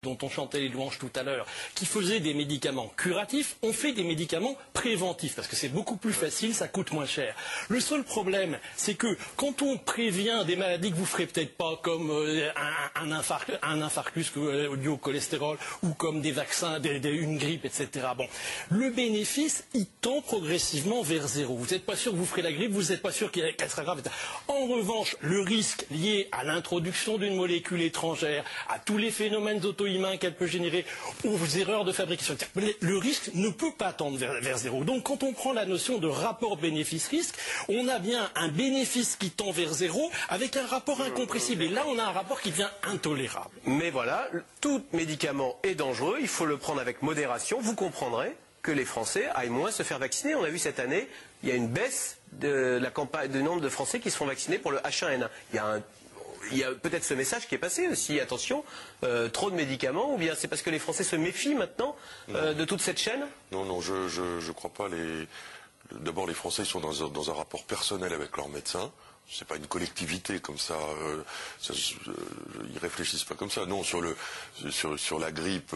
dont on chantait les louanges tout à l'heure, qui faisaient des médicaments curatifs, on fait des médicaments préventifs, parce que c'est beaucoup plus facile, ça coûte moins cher. Le seul problème, c'est que quand on prévient des maladies que vous ne ferez peut-être pas, comme un infarctus dû au cholestérol, ou comme des vaccins, une grippe, etc. Bon, le bénéfice, il tend progressivement vers zéro. Vous n'êtes pas sûr que vous ferez la grippe, vous n'êtes pas sûr qu'elle sera grave, etc. En revanche, le risque lié à l'introduction d'une molécule étrangère, à tous les phénomènes auto-immuns qu'elle peut générer, aux erreurs de fabrication, le risque ne peut pas tendre vers zéro. Donc quand on prend la notion de rapport bénéfice-risque, on a bien un bénéfice qui tend vers zéro avec un rapport incompressible. Et là, on a un rapport qui devient intolérable. Mais voilà, tout médicament est dangereux, il faut le prendre avec modération. Vous comprendrez que les Français aillent moins se faire vacciner. On a vu cette année, il y a une baisse de la campagne, du nombre de Français qui se font vacciner pour le H1N1. Il y a peut-être ce message qui est passé aussi, attention, trop de médicaments, ou bien c'est parce que les Français se méfient maintenant de toute cette chaîne? Non, je crois pas. D'abord, les Français sont dans un rapport personnel avec leur médecin. C'est pas une collectivité comme ça, ils réfléchissent pas comme ça. Non, sur la grippe,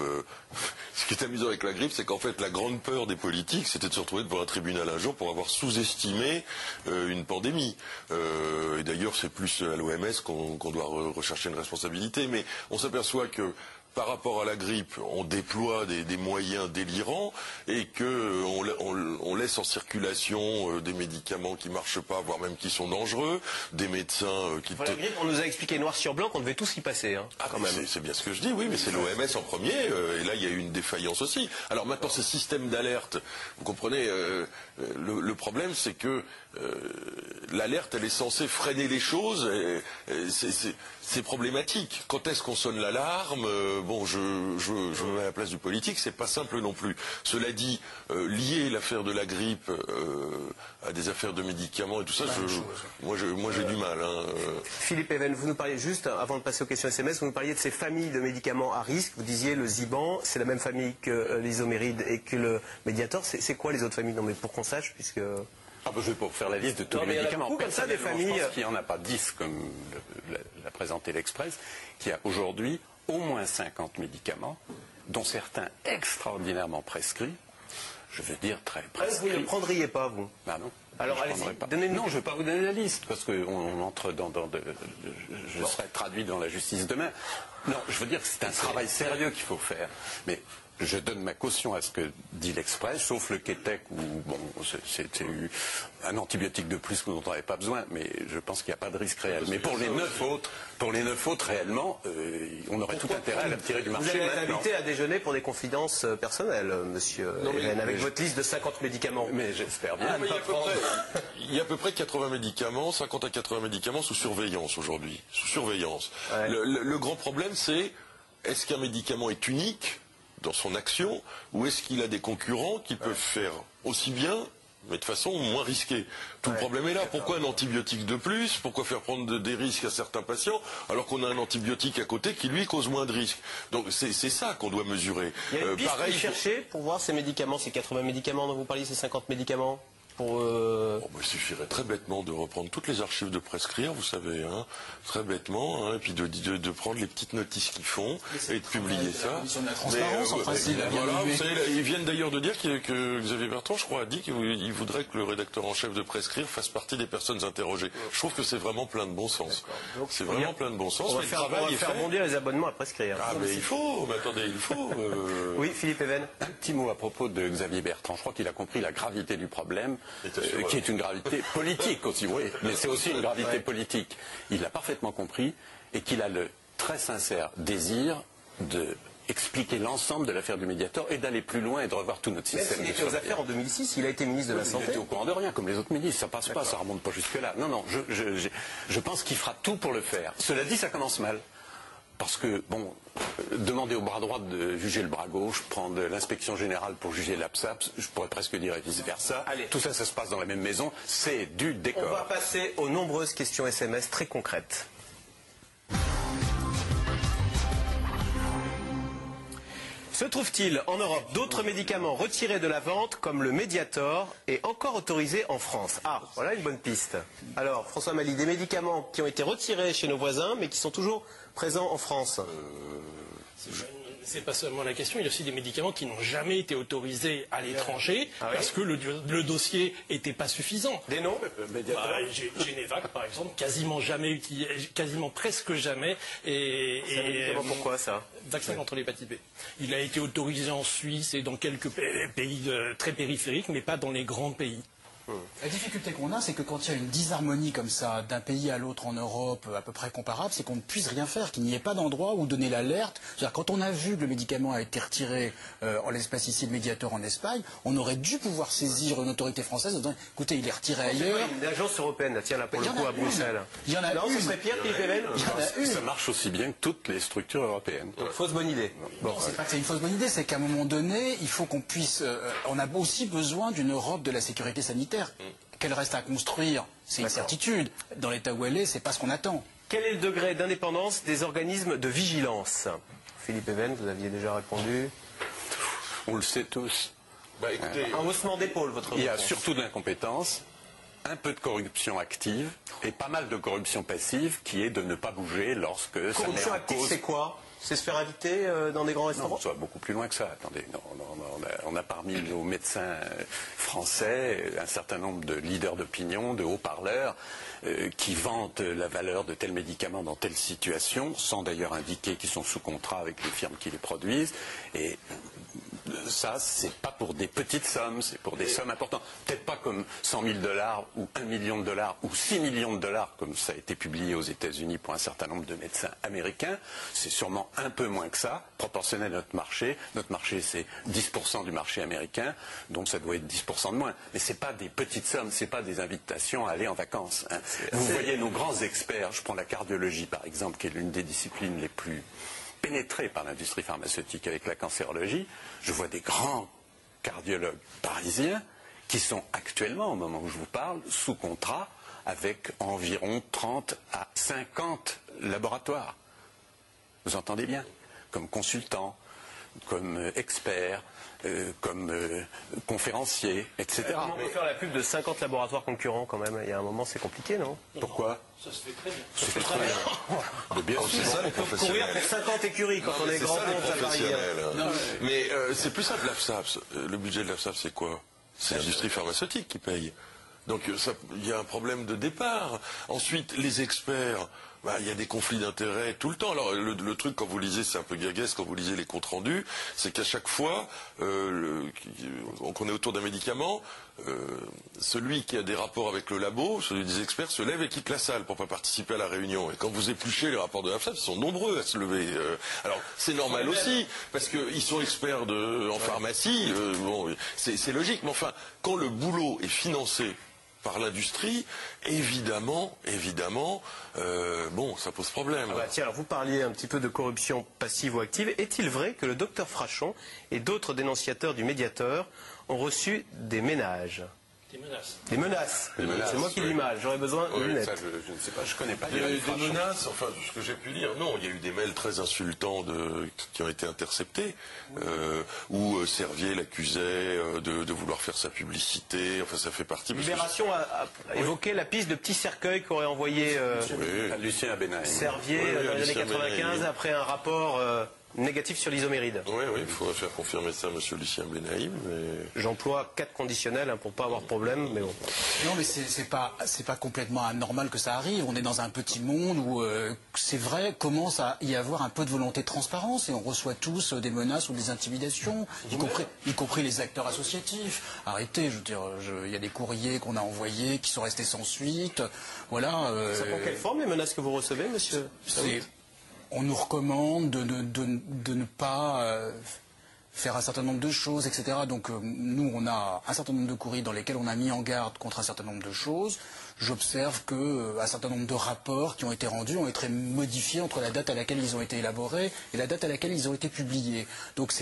ce qui est amusant avec la grippe, c'est qu'en fait la grande peur des politiques, c'était de se retrouver devant un tribunal un jour pour avoir sous-estimé une pandémie. Et d'ailleurs, c'est plus à l'OMS qu'on doit rechercher une responsabilité, mais on s'aperçoit que par rapport à la grippe, on déploie des moyens délirants et qu'on laisse en circulation des médicaments qui ne marchent pas, voire même qui sont dangereux, des médecins qui... Pour la grippe, on nous a expliqué noir sur blanc qu'on devait tous y passer. Hein, quand même. C'est bien ce que je dis, oui, mais c'est l'OMS en premier, et là il y a eu une défaillance aussi. Alors maintenant, ces systèmes d'alerte, vous comprenez, le problème c'est que l'alerte, elle est censée freiner les choses, c'est problématique. Quand est-ce qu'on sonne l'alarme? Bon, je me mets à la place du politique, c'est pas simple non plus. Cela dit, lier l'affaire de la grippe à des affaires de médicaments et tout ça, moi j'ai du mal. Hein. Philippe Even, vous nous parliez juste, avant de passer aux questions SMS, vous nous parliez de ces familles de médicaments à risque. Vous disiez le Ziban, c'est la même famille que l'Isoméride et que le Mediator. C'est quoi les autres familles? Non mais pour qu'on sache, puisque... Ah ben je vais pas vous faire la liste de tous les médicaments. Comme ça, des familles... Je pense qu'il n'y en a pas 10 comme l'a présenté l'Express, qu'il y a aujourd'hui au moins 50 médicaments, dont certains extraordinairement prescrits, je veux dire très prescrits. Vous ne le prendriez pas, vous? Ben non. Alors, non, je ne vais pas vous donner la liste, parce qu'on entre je serai traduit dans la justice demain. Non, je veux dire que c'est un travail sérieux qu'il faut faire. Mais je donne ma caution à ce que dit l'Express, sauf le Ketec où, bon, c'était un antibiotique de plus dont on n'avait pas besoin, mais je pense qu'il n'y a pas de risque réel. Mais pour les 9 autres, réellement, on aurait tout intérêt à la retirer du marché. Vous allez être invité à déjeuner pour des confidences personnelles, monsieur Hélène, avec votre liste de 50 médicaments. Mais j'espère bien. Il y a à peu près 80 médicaments, 50 à 80 médicaments sous surveillance aujourd'hui. Sous surveillance. Ouais. Le grand problème, c'est est-ce qu'un médicament est unique dans son action, ou est-ce qu'il a des concurrents qui peuvent faire aussi bien, mais de façon moins risquée? Tout le problème est là. Pourquoi un antibiotique de plus? Pourquoi faire prendre des risques à certains patients, alors qu'on a un antibiotique à côté qui, lui, cause moins de risques? Donc c'est ça qu'on doit mesurer. Il y a une piste pareil, chercher pour voir ces médicaments, ces 80 médicaments dont vous parliez, ces 50 médicaments il suffirait très bêtement de reprendre toutes les archives de Prescrire, vous savez, hein, très bêtement, hein, et puis de prendre les petites notices qu'ils font et de publier ça. De la transparence, en principe. Voilà, vous savez, ils viennent d'ailleurs de dire que Xavier Bertrand, je crois, a dit qu'il voudrait que le rédacteur en chef de Prescrire fasse partie des personnes interrogées. Je trouve que c'est vraiment plein de bon sens. C'est vraiment plein de bon sens. On va faire bondir les abonnements à Prescrire. Ah mais il faut, mais attendez, il faut. Oui, Philippe Even. Un petit mot à propos de Xavier Bertrand. Je crois qu'il a compris la gravité du problème. Qui est une gravité politique aussi, oui, mais c'est aussi une gravité politique. Il l'a parfaitement compris et qu'il a le très sincère désir de expliquer l'ensemble de l'affaire du Mediator et d'aller plus loin et de revoir tout notre système. Il était aux affaires en 2006, il a été ministre de la Santé. Il était au courant de rien, comme les autres ministres, ça passe pas, ça remonte pas jusque-là. Non, je pense qu'il fera tout pour le faire. Cela dit, ça commence mal. Parce que, bon, demander au bras droit de juger le bras gauche, prendre l'inspection générale pour juger l'APSAPS, je pourrais presque dire et vice-versa. Tout ça, ça se passe dans la même maison, c'est du décor. On va passer aux nombreuses questions SMS très concrètes. Se trouve-t-il en Europe d'autres médicaments retirés de la vente comme le Mediator et encore autorisés en France? Ah, voilà une bonne piste. Alors, François Mali, des médicaments qui ont été retirés chez nos voisins mais qui sont toujours présents en France. C'est pas seulement la question, il y a aussi des médicaments qui n'ont jamais été autorisés à l'étranger parce que le dossier n'était pas suffisant. Des noms Génévac, par exemple, quasiment jamais utilisé, quasiment presque jamais. Pourquoi ça? Vaccin contre l'hépatite B. Il a été autorisé en Suisse et dans quelques pays très périphériques, mais pas dans les grands pays. La difficulté qu'on a, c'est que quand il y a une disharmonie comme ça, d'un pays à l'autre en Europe, à peu près comparable, c'est qu'on ne puisse rien faire, qu'il n'y ait pas d'endroit où donner l'alerte. C'est-à-dire, quand on a vu que le médicament a été retiré, en l'espèce ici, le Mediator en Espagne, on aurait dû pouvoir saisir une autorité française en disant, écoutez, il est retiré ailleurs. Une agence européenne, tiens là pour le coup à Bruxelles. Il y en a non, une. ce serait Pierre qui révèle. Il y en a une. Ça marche aussi bien que toutes les structures européennes. Fausse bonne idée. Bon, c'est pas que c'est une fausse bonne idée, c'est qu'à un moment donné, il faut qu'on puisse. On a aussi besoin d'une Europe de la sécurité sanitaire. Qu'elle reste à construire, c'est une certitude. Dans l'état où elle est, c'est pas ce qu'on attend. Quel est le degré d'indépendance des organismes de vigilance? Philippe Even, vous aviez déjà répondu. On le sait tous. Écoutez, Un haussement d'épaule, votre Il y a réponse. surtout de l'incompétence, un peu de corruption active et pas mal de corruption passive qui est de ne pas bouger lorsque ça met Corruption en active, cause... c'est quoi? C'est se faire inviter dans des grands restaurants? Non, ça va beaucoup plus loin que ça. Attendez, on a parmi nos médecins français un certain nombre de leaders d'opinion, de haut-parleurs, qui vantent la valeur de tels médicaments dans telle situation, sans d'ailleurs indiquer qu'ils sont sous contrat avec les firmes qui les produisent. Et ça, c'est pas pour des petites sommes, c'est pour des sommes importantes. Peut-être pas comme 100 000 $ ou 1 million de dollars ou 6 millions de dollars, comme ça a été publié aux États-Unis pour un certain nombre de médecins américains. C'est sûrement un peu moins que ça, proportionnel à notre marché. Notre marché, c'est 10% du marché américain, donc ça doit être 10% de moins. Mais c'est pas des petites sommes, c'est pas des invitations à aller en vacances. Hein. Vous voyez nos grands experts, je prends la cardiologie par exemple, qui est l'une des disciplines les plus pénétré par l'industrie pharmaceutique avec la cancérologie, je vois des grands cardiologues parisiens qui sont actuellement, au moment où je vous parle, sous contrat avec environ 30 à 50 laboratoires. Vous entendez bien? Comme consultants, comme experts, comme conférenciers, etc. Comment on peut faire la pub de 50 laboratoires concurrents quand même? Il y a un moment, c'est compliqué, non? Pourquoi? Ça se fait très bien. Ça se fait très bien. Bien c'est sûr. ça les Courir professionnels. pour 50 écuries quand on est C'est grand ça les compte à Paris. professionnels. Mais c'est plus simple, l'AFSAP. Le budget de l'AFSAP, c'est quoi? C'est l'industrie pharmaceutique qui paye. Donc il y a un problème de départ. Ensuite, les experts, il y a des conflits d'intérêts tout le temps. Alors le truc, quand vous lisez, c'est un peu gaguesque, quand vous lisez les comptes rendus, c'est qu'à chaque fois qu'on est autour d'un médicament, celui qui a des rapports avec le labo, celui des experts, se lève et quitte la salle pour pas participer à la réunion. Et quand vous épluchez les rapports de l'AFSAP, ils sont nombreux à se lever. Alors c'est normal aussi, parce qu'ils sont experts en pharmacie, bon, c'est logique. Mais enfin, quand le boulot est financé par l'industrie, évidemment, bon, ça pose problème. Tiens, alors vous parliez un petit peu de corruption passive ou active. Est-il vrai que le docteur Frachon et d'autres dénonciateurs du Mediator ont reçu des ménages? Des menaces. Des menaces. Des menaces, C'est moi qui oui. lis mal, j'aurais besoin de Oui, lunettes. ça, je ne sais pas, je connais pas. Il y a eu Frachon. des menaces, enfin, ce que j'ai pu lire, non, il y a eu des mails très insultants qui ont été interceptés, où Servier l'accusait de vouloir faire sa publicité, enfin ça fait partie... parce que- Libération a évoqué la piste de petits cercueils qu'aurait envoyé Oui. Lucien Abenaïm. Servier Oui, dans les années Lucien 95 Benaïm. après un rapport négatif sur l'isoméride. Oui, il faudrait faire confirmer ça à M. Lucien Benaïm, mais... J'emploie 4 conditionnels pour pas avoir de problème, mais bon. Non, mais c'est pas complètement anormal que ça arrive. On est dans un petit monde où c'est vrai, commence à y avoir un peu de volonté de transparence et on reçoit tous des menaces ou des intimidations, y compris les acteurs associatifs. Arrêtez, je veux dire, il y a des courriers qu'on a envoyés qui sont restés sans suite. Voilà. Ça prend quelle forme les menaces que vous recevez, monsieur? On nous recommande de ne pas faire un certain nombre de choses, etc. Donc nous, on a un certain nombre de courriers dans lesquels on a mis en garde contre un certain nombre de choses. J'observe qu'un certain nombre de rapports qui ont été rendus ont été modifiés entre la date à laquelle ils ont été élaborés et la date à laquelle ils ont été publiés. Donc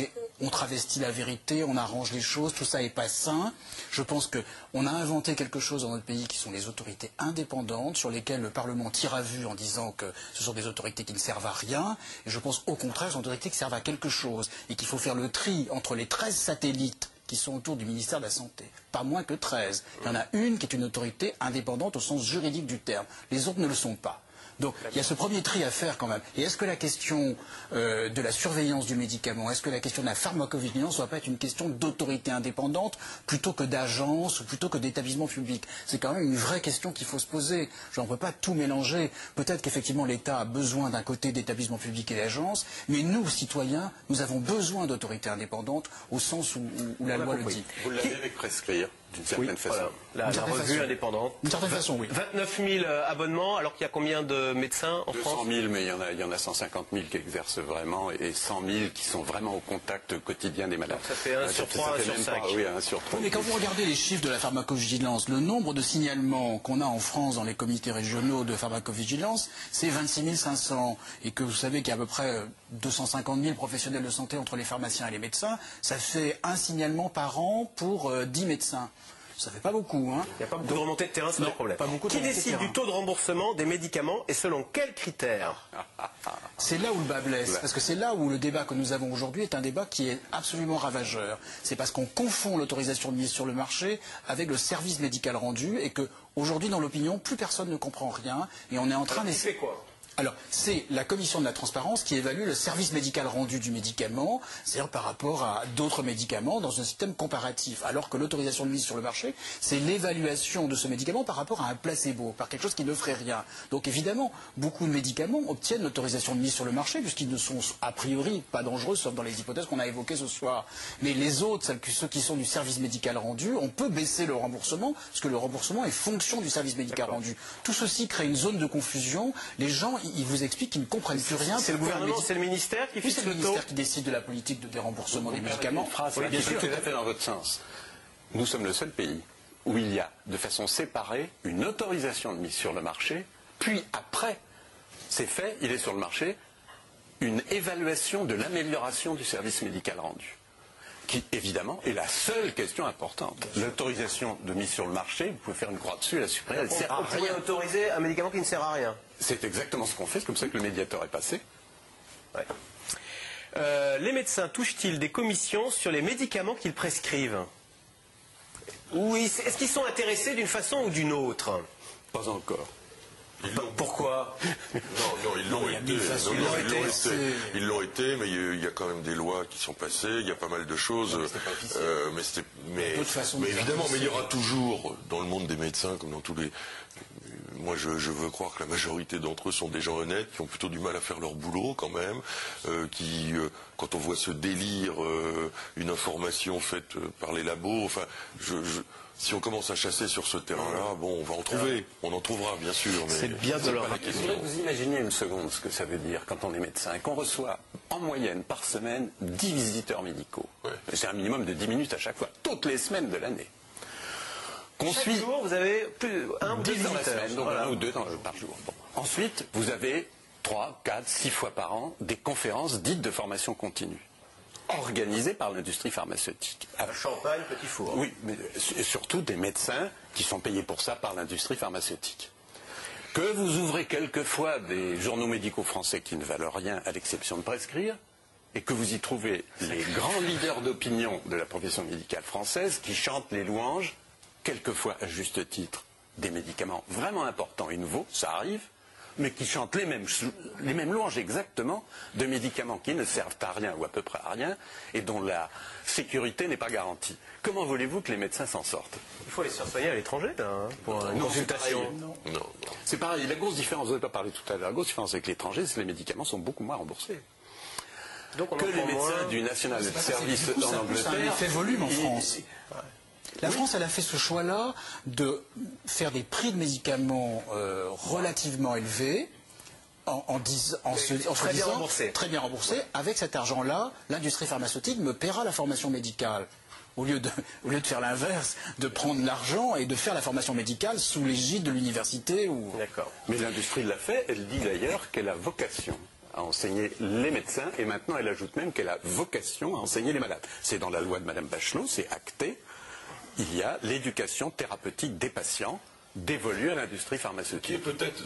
on travestit la vérité, on arrange les choses, tout ça n'est pas sain. Je pense qu'on a inventé quelque chose dans notre pays qui sont les autorités indépendantes sur lesquelles le Parlement tire à vue en disant que ce sont des autorités qui ne servent à rien. Et je pense au contraire que ce sont des autorités qui servent à quelque chose et qu'il faut faire le tri entre les 13 satellites qui sont autour du ministère de la Santé. Pas moins que 13. Il y en a une qui est une autorité indépendante au sens juridique du terme. Les autres ne le sont pas. Donc il y a ce premier tri à faire quand même. Et est-ce que la question de la surveillance du médicament, est-ce que la question de la pharmacovigilance ne doit pas être une question d'autorité indépendante plutôt que d'agence ou plutôt que d'établissement public? C'est quand même une vraie question qu'il faut se poser. On ne peut pas tout mélanger. Peut-être qu'effectivement l'État a besoin d'un côté d'établissement public et d'agence, mais nous, citoyens, nous avons besoin d'autorité indépendante au sens où la loi le dit. Vous l'avez avec prescrire, d'une certaine façon. Voilà. La revue indépendante. D'une certaine façon, oui. 29 000 abonnements, alors qu'il y a combien de médecins en 200 France? 000, mais il y en a 150 000 qui exercent vraiment, et 100 000 qui sont vraiment au contact quotidien des malades. Donc ça fait 1 sur 3, 1 sur 5. Oui, 1 sur 3. Mais quand vous regardez les chiffres de la pharmacovigilance, le nombre de signalements qu'on a en France dans les comités régionaux de pharmacovigilance, c'est 26 500. Et que vous savez qu'il y a à peu près 250 000 professionnels de santé entre les pharmaciens et les médecins, ça fait un signalement par an pour 10 médecins. Ça fait pas beaucoup, hein. Il n'y a pas beaucoup de remontée de terrain, c'est le problème. Pas beaucoup de Qui remontée de décide terrain. du taux de remboursement des médicaments et selon quels critères? C'est là où le bas blesse, parce que c'est là où le débat que nous avons aujourd'hui est un débat qui est absolument ravageur. C'est parce qu'on confond l'autorisation de mise sur le marché avec le service médical rendu et que aujourd'hui dans l'opinion, plus personne ne comprend rien et on est en train d'essayer. C'est quoi? Alors, c'est la commission de la transparence qui évalue le service médical rendu du médicament, c'est-à-dire par rapport à d'autres médicaments dans un système comparatif, alors que l'autorisation de mise sur le marché, c'est l'évaluation de ce médicament par rapport à un placebo, par quelque chose qui ne ferait rien. Donc évidemment, beaucoup de médicaments obtiennent l'autorisation de mise sur le marché, puisqu'ils ne sont a priori pas dangereux, sauf dans les hypothèses qu'on a évoquées ce soir. Mais les autres, ceux qui sont du service médical rendu, on peut baisser le remboursement, parce que le remboursement est fonction du service médical rendu. Tout ceci crée une zone de confusion. Les gens, ils vous expliquent qu'ils ne comprennent plus rien. C'est le gouvernement, c'est le ministère qui Oui, fixe c'est le le taux? ministère qui décide de la politique de déremboursement des médicaments. Une phrase Oui, bien qui va sûr. tout à fait dans votre sens. Nous sommes le seul pays où il y a de façon séparée une autorisation de mise sur le marché, puis après, c'est fait, il est sur le marché, une évaluation de l'amélioration du service médical rendu, qui évidemment est la seule question importante. L'autorisation de mise sur le marché, vous pouvez faire une croix dessus, la supprimer, elle sert à On pourrait rien. autoriser un médicament qui ne sert à rien. C'est exactement ce qu'on fait, c'est comme ça que le médiateur est passé. Ouais. Les médecins touchent-ils des commissions sur les médicaments qu'ils prescrivent? Oui, est-ce qu'ils sont intéressés d'une façon ou d'une autre? Pas encore. Pourquoi? Non, ils l'ont été. Ils l'ont été, mais il y a quand même des lois qui sont passées, il y a pas mal de choses. Mais évidemment, mais il y aura toujours, dans le monde des médecins, comme dans tous les... Moi, je veux croire que la majorité d'entre eux sont des gens honnêtes, qui ont plutôt du mal à faire leur boulot quand même, quand on voit ce délire, une information faite par les labos, enfin, si on commence à chasser sur ce terrain-là, bon, on va en trouver, on en trouvera bien sûr, mais c'est bien de leur pas la Je question. voudrais que vous imaginiez une seconde ce que ça veut dire quand on est médecin et qu'on reçoit en moyenne par semaine 10 visiteurs médicaux. Ouais. C'est un minimum de 10 minutes à chaque fois, toutes les semaines de l'année. Qu'on Chaque suit jour, vous avez un ou deux 10 dans la visiteurs. semaine, donc Voilà. 1 ou 2 par jour. Bon. Ensuite, vous avez 3, 4, 6 fois par an des conférences dites de formation continue, organisées par l'industrie pharmaceutique. Champagne, petit four. Oui, mais surtout des médecins qui sont payés pour ça par l'industrie pharmaceutique. Que vous ouvrez quelquefois des journaux médicaux français qui ne valent rien à l'exception de prescrire, et que vous y trouvez les grands leaders d'opinion de la profession médicale française qui chantent les louanges, quelquefois à juste titre, des médicaments vraiment importants et nouveaux, ça arrive, mais qui chantent les mêmes louanges exactement de médicaments qui ne servent à rien ou à peu près à rien et dont la sécurité n'est pas garantie. Comment voulez-vous que les médecins s'en sortent? Il faut les faire soigner à l'étranger, là, hein, pour une Non, consultation. c'est pareil. Non. C'est pareil, la grosse différence, vous n'avez pas parlé tout à l'heure, la grosse différence avec l'étranger, c'est que les médicaments sont beaucoup moins remboursés. Donc on Que en les prend médecins moins. du National C'est pas ça, Service c'est du coup, en ça pousse à un Angleterre... effet volume en France. La France, elle a fait ce choix-là de faire des prix de médicaments relativement élevés, en se très bien disant remboursés. très bien remboursés. Avec cet argent-là, l'industrie pharmaceutique me paiera la formation médicale. Au lieu de faire l'inverse, de prendre l'argent et de faire la formation médicale sous l'égide de l'université. Ou... D'accord. Mais l'industrie l'a fait, elle dit d'ailleurs qu'elle a vocation à enseigner les médecins, et maintenant elle ajoute même qu'elle a vocation à enseigner les malades. C'est dans la loi de Mme Bachelot, c'est acté. Il y a l'éducation thérapeutique des patients dévolue à l'industrie pharmaceutique. Peut-être